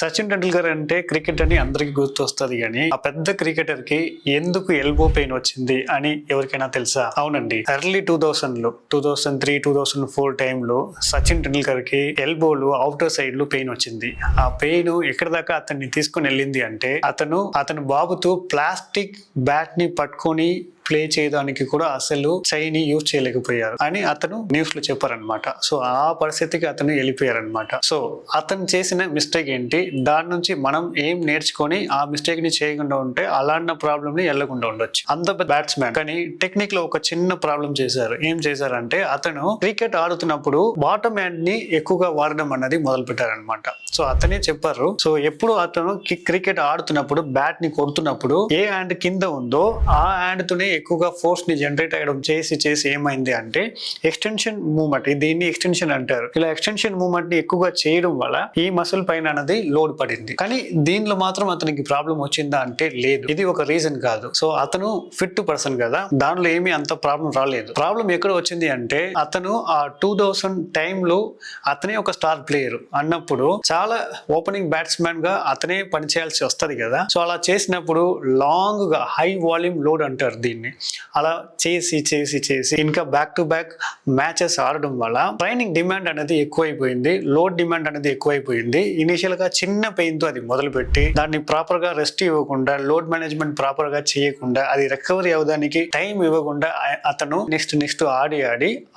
సచిన్ టెండూల్కర్ అంటే క్రికెట్ అని అందరికి గుర్తొస్తుంది కానీ ఆ పెద్ద క్రికెటర్ కి ఎందుకు ఎల్బో పెయిన్ వచ్చింది అని ఎవరికైనా తెలుసా? అవునండి, ఎర్లీ 2003, 2004 టైంలో సచిన్ టెండూల్కర్ కి ఎల్బోలు అవుటర్ సైడ్ లో పెయిన్ వచ్చింది. ఆ పెయిన్ ఎక్కడ దాకా అతన్ని తీసుకుని వెళ్ళింది అంటే అతను బాబుతో ప్లాస్టిక్ బ్యాట్ ని పట్టుకొని ప్లే చేయడానికి కూడా అసలు చైని యూజ్ చేయలేకపోయారు అని అతను న్యూస్ లో చెప్పారనమాట. సో ఆ పరిస్థితికి అతను వెళ్ళిపోయారనమాట. సో అతను చేసిన మిస్టేక్ ఏంటి, దాని నుంచి మనం ఏం నేర్చుకొని ఆ మిస్టేక్ ని చేయకుండా ఉంటే అలాంటి ప్రాబ్లమ్ ని వెళ్ళకుండా ఉండొచ్చు. అంత బ్యాట్స్మెన్ కానీ టెక్నిక్ లో ఒక చిన్న ప్రాబ్లం చేశారు. ఏం చేశారంటే అతను క్రికెట్ ఆడుతున్నప్పుడు బాటమ్ హ్యాండ్ ని ఎక్కువగా వాడడం అన్నది మొదలు పెట్టారనమాట. సో అతనే చెప్పారు, సో ఎప్పుడు అతను క్రికెట్ ఆడుతున్నప్పుడు బ్యాట్ ని కొడుతున్నప్పుడు ఏ హ్యాండ్ కింద ఉందో ఆ హ్యాండ్ తోనే ఎక్కువగా ఫోర్స్ ని జనరేట్ అయ్యడం చేసి ఏమైంది అంటే ఎక్స్టెన్షన్ మూవ్మెంట్, దీన్ని ఎక్స్టెన్షన్ అంటారు. ఇలా ఎక్స్టెన్షన్ మూవ్మెంట్ ని ఎక్కువగా చేయడం వల్ల ఈ మసిల్ పైన అనేది లోడ్ పడింది. కానీ దీనిలో మాత్రం అతనికి ప్రాబ్లం వచ్చిందా అంటే లేదు, ఇది ఒక రీజన్ కాదు. సో అతను ఫిట్ పర్సన్ కదా, దానిలో ఏమీ అంత ప్రాబ్లం రాలేదు. ప్రాబ్లం ఎక్కడ వచ్చింది అంటే అతను ఆ 2000 టైంలో అతనే ఒక స్టార్ ప్లేయర్ అన్నప్పుడు చాలా ఓపెనింగ్ బ్యాట్స్మెన్ గా అతనే పనిచేయాల్సి వస్తుంది కదా. సో అలా చేసినప్పుడు లాంగ్ గా హై వాల్యూమ్ లోడ్ అంటారు దీన్ని. అలా చేసి ఇంకా బ్యాక్ టు బ్యాక్ మ్యాచెస్ ఆడడం వల్ల ట్రైనింగ్ డిమాండ్ అనేది ఎక్కువైపోయింది, లోడ్ డిమాండ్ అనేది ఎక్కువైపోయింది. ఇనిషియల్ గా చిన్న పెయిన్ తో అది మొదలుపెట్టి దాన్ని ప్రాపర్ గా రెస్ట్ ఇవ్వకుండా, లోడ్ మేనేజ్మెంట్ ప్రాపర్ గా చేయకుండా, అది రికవరీ అవ్వడానికి టైం ఇవ్వకుండా అతను నెక్స్ట్ ఆడి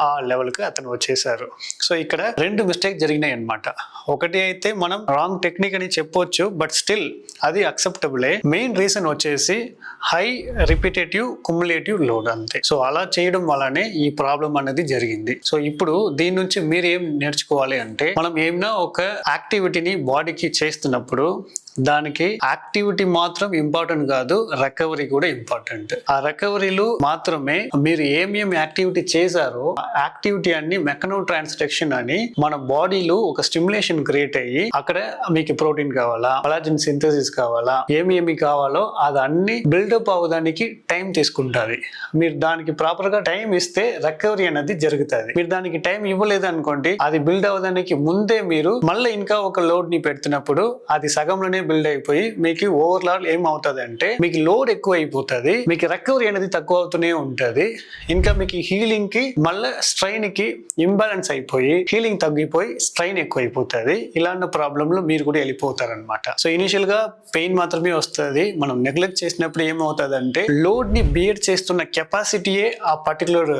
ఆ లెవెల్ కి అతను వచ్చేసారు. సో ఇక్కడ రెండు మిస్టేక్ జరిగినాయి అన్నమాట. ఒకటి అయితే మనం రాంగ్ టెక్నిక్ అని చెప్పొచ్చు, బట్ స్టిల్ అది అక్సెప్టబులే. మెయిన్ రీజన్ వచ్చేసి హై రిపిటేటివ్ కుములేటివ్ లోడ్ అంతే. సో అలా చేయడం వల్లనే ఈ ప్రాబ్లం అనేది జరిగింది. సో ఇప్పుడు దీని నుంచి మీరు ఏం నేర్చుకోవాలి అంటే, మనం ఏమైనా ఒక యాక్టివిటీని బాడీకి చేస్తున్నప్పుడు దానికి యాక్టివిటీ మాత్రం ఇంపార్టెంట్ కాదు, రికవరీ కూడా ఇంపార్టెంట్. ఆ రికవరీలో మాత్రమే మీరు ఏం యాక్టివిటీ చేశారో ఆ యాక్టివిటీ అన్ని మెకనో ట్రాన్స్డక్షన్ అని మన బాడీలో ఒక స్టిమ్యులేషన్ క్రియేట్ అయ్యి అక్కడ మీకు ప్రోటీన్ కావాలా, కొలాజన్ సింథసిస్ కావాలా, ఏమి కావాలో అది అన్ని బిల్డప్ అవ్వడానికి టైం తీసుకుంటుంది. మీరు దానికి ప్రాపర్ గా టైం ఇస్తే రికవరీ అనేది జరుగుతుంది. మీరు దానికి టైం ఇవ్వలేదు అనుకోండి, అది బిల్డ్ అవ్వడానికి ముందే మీరు మళ్ళీ ఇంకా ఒక లోడ్ ని పెడుతున్నప్పుడు అది సగంలోనే బిల్డ్ అయిపోయి మీకు ఓవర్లాడ్ ఏమవుతుంది అంటే మీకు లోడ్ ఎక్కువ అయిపోతుంది, మీకు రికవరీ అనేది తక్కువ అవుతూనే ఉంటది. ఇంకా మీకు హీలింగ్ కి మళ్ళీ స్ట్రైన్ కి ఇంబ్యాలెన్స్ అయిపోయి హీలింగ్ తగ్గిపోయి స్ట్రైన్ ఎక్కువ అయిపోతుంది. ఇలాంటి ప్రాబ్లంలో మీరు కూడా వెళ్ళిపోతారు అనమాట. సో ఇనిషియల్ గా పెయిన్ మాత్రమే వస్తుంది. మనం నెగ్లెక్ట్ చేసినప్పుడు ఏమవుతుంది అంటే లోడ్ ని బియర్ చేస్తున్న కెపాసిటీయే ఆ పర్టికులర్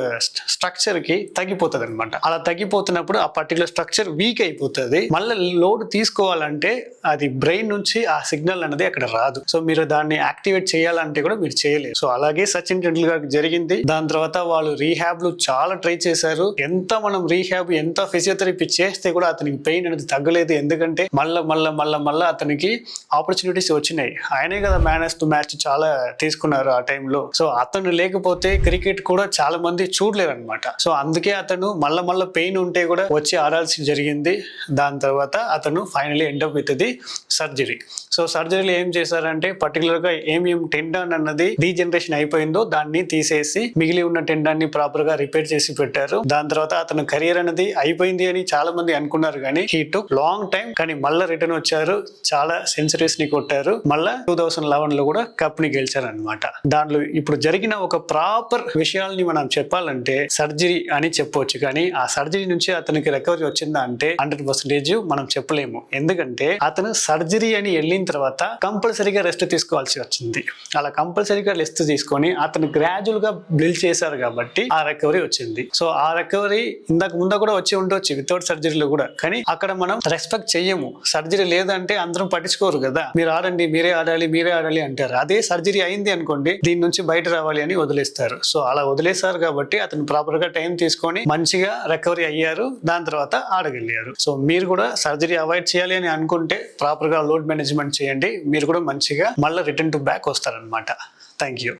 స్ట్రక్చర్ కి తగ్గిపోతుంది అనమాట. అలా తగ్గిపోతున్నప్పుడు ఆ పర్టికులర్ స్ట్రక్చర్ వీక్ అయిపోతుంది. మళ్ళీ లోడ్ తీసుకోవాలంటే అది బ్రెయిన్ నుంచి ఆ సిగ్నల్ అనేది అక్కడ రాదు. సో మీరు దాన్ని యాక్టివేట్ చేయాలంటే కూడా మీరు చేయలేరు. సో అలాగే సచిన్ టెండూల్కర్ జరిగింది. దాని తర్వాత వాళ్ళు రీహాబ్ లు చాలా ట్రై చేశారు. ఎంత మనం రీహాబ్, ఎంత ఫిజియోథెరపీ చేస్తే కూడా అతనికి పెయిన్ అనేది తగ్గలేదు. ఎందుకంటే మళ్ళా అతనికి ఆపర్చునిటీస్ వచ్చినాయి. ఆయనే కదా మ్యాన్ ఆఫ్ ది మ్యాచ్ చాలా తీసుకున్నారు ఆ టైంలో. సో అతను లేకపోతే క్రికెట్ కూడా చాలా మంది చూడలేరు అనమాట. సో అందుకే అతను మళ్ళా పెయిన్ ఉంటే కూడా వచ్చి ఆడాల్సి జరిగింది. దాని తర్వాత అతను finally end up with the surgery. So సర్జరీలో ఏం చేశారంటే పర్టికులర్ గా ఏం టెండాన్ అన్నది డీజనరేషన్ అయిపోయిందో దాన్ని తీసేసి మిగిలి ఉన్న టెండాన్ని ప్రాపర్ గా రిపేర్ చేసి పెట్టారు. దాని తర్వాత అతను కెరియర్ అనేది అయిపోయింది అని చాలా మంది అనుకున్నారు, కానీ హీ టుక్ లాంగ్ టైం. కానీ మళ్ళీ రిటర్న్ వచ్చారు, చాలా సెంచరీస్ ని కొట్టారు. మళ్ళా 2011 లో కూడా కప్ ని గెలిచారు అనమాట. దాంట్లో ఇప్పుడు జరిగిన ఒక ప్రాపర్ విషయాల్ని మనం చెప్పాలంటే సర్జరీ అని చెప్పొచ్చు, కానీ ఆ సర్జరీ నుంచి అతనికి రికవరీ వచ్చిందా అంటే 100% మనం చెప్పలేము. ఎందుకంటే అతను సర్జరీ అని వెళ్ళిన తర్వాత కంపల్సరీగా రెస్ట్ తీసుకోవాల్సి వచ్చింది. అలా కంపల్సరీగా రెస్ట్ తీసుకొని అతను గ్రాడ్యువల్ గా బిల్డ్ చేశారు కాబట్టి ఆ రికవరీ వచ్చింది. సో ఆ రికవరీ ఇంతకు ముందు కూడా వచ్చి ఉండొచ్చు వితౌట్ సర్జరీలో కూడా, కానీ అక్కడ మనం రెస్పెక్ట్ చెయ్యము. సర్జరీ లేదంటే అందరం పట్టించుకోరు కదా, మీరు ఆడండి, మీరే ఆడాలి అంటారు. అదే సర్జరీ అయింది అనుకోండి, దీని నుంచి బయట రావాలి అని వదిలేస్తారు. సో అలా వదిలేస్తారు కాబట్టి అతను ప్రాపర్ గా టైం తీసుకొని మంచిగా రికవరీ అయ్యారు. దాని తర్వాత ఆడగలిగారు. సో మీరు కూడా సర్జరీ అవాయిడ్ చేయాలి అని అనుకుంటే ప్రాపర్ గా లోడ్ మేనేజ్మెంట్ చేయండి. మీరు కూడా మంచిగా మళ్ళీ రిటర్న్ టు బ్యాక్ వస్తారనమాట. Thank you.